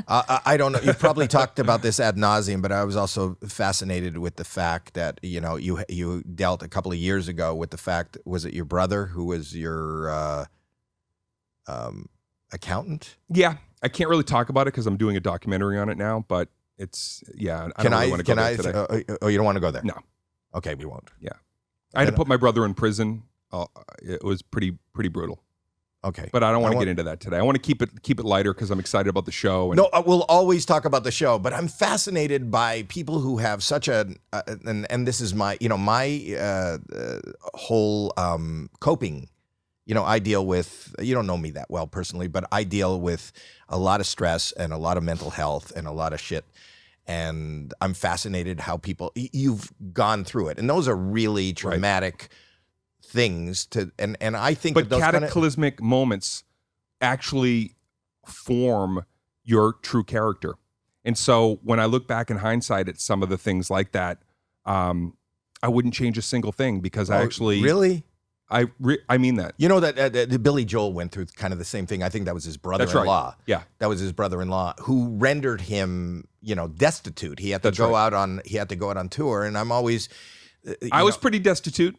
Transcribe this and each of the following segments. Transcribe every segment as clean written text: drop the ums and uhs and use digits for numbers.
I don't know. You've probably talked about this ad nauseum, but I was also fascinated with the fact that, you dealt a couple of years ago with the fact, was it your brother who was your accountant? Yeah. I can't really talk about it because I'm doing a documentary on it now, but it's, I don't really want to go there today. You don't want to go there? No. Okay, we won't. Yeah. I had to put my brother in prison. It was pretty brutal. Okay. But I don't want to get into that today. I want to keep it lighter because I'm excited about the show. No, we'll always talk about the show, but I'm fascinated by people who have such and this is my whole coping. I deal with, you don't know me that well personally, but I deal with a lot of stress and a lot of mental health and a lot of shit. And I'm fascinated how you've gone through it. And those are really traumatic things and I think but cataclysmic moments actually form your true character. And so when I look back in hindsight at some of the things like that, I wouldn't change a single thing because I actually really I mean that. You know that Billy Joel went through kind of the same thing. I think that was his brother-in-law. Right. Yeah, that was his brother-in-law who rendered him, destitute. He had to go out on tour, and I'm always. I was pretty destitute.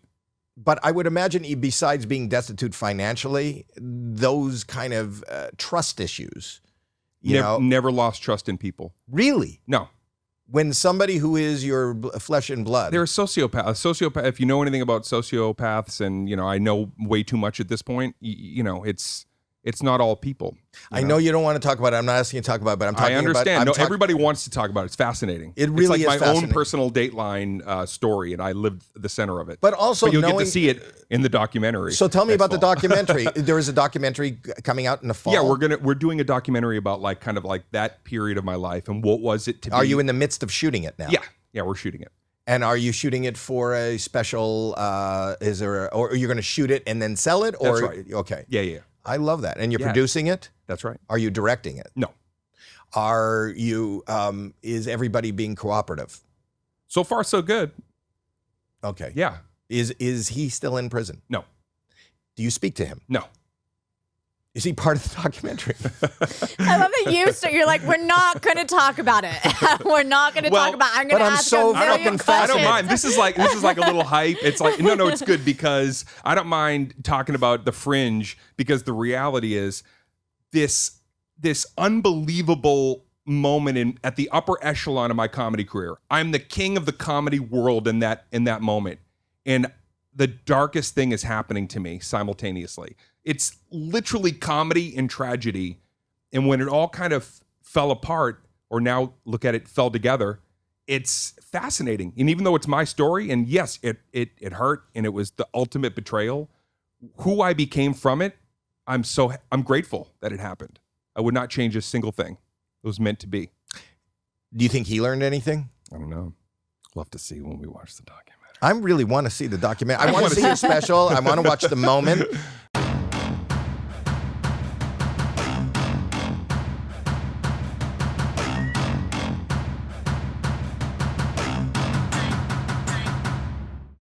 But I would imagine, besides being destitute financially, those kind of trust issues, never lost trust in people. Really? No. When somebody who is your flesh and blood. They're a sociopath. A sociopath, if you know anything about sociopaths, and, I know way too much at this point, it's not all people. I know you don't want to talk about it. I'm not asking you to talk about it, but I'm talking about it. I understand. Everybody wants to talk about it. It's fascinating. It really is my own personal Dateline story, and I lived the center of it. But also you'll get to see it in the documentary. So tell me about the documentary. There is a documentary coming out in the fall. Yeah, we're doing a documentary about kind of that period of my life and what was it to be. Are you in the midst of shooting it now? Yeah, we're shooting it. And are you shooting it for a special? Or are you going to shoot it and then sell it? Or, that's right. Okay. Yeah. I love that. And you're producing it? That's right. Are you directing it? No. Are you, is everybody being cooperative? So far, so good. Okay. Yeah. Is he still in prison? No. Do you speak to him? No. Is he part of the documentary? I love that you're like, we're not going to talk about it. We're not going to talk about it. I'm going to ask a million questions. I don't mind. This is like a little hype. It's like, no, it's good because I don't mind talking about the fringe because the reality is this unbelievable moment at the upper echelon of my comedy career. I'm the king of the comedy world in that moment. And the darkest thing is happening to me simultaneously. It's literally comedy and tragedy. And when it all kind of fell apart, or now look at it, fell together, it's fascinating. And even though it's my story, and yes, it hurt, and it was the ultimate betrayal, who I became from it, I'm grateful that it happened. I would not change a single thing. It was meant to be. Do you think he learned anything? I don't know. We'll have to see when we watch the documentary. I really want to see the documentary. I want to see your special. I want to watch the moment.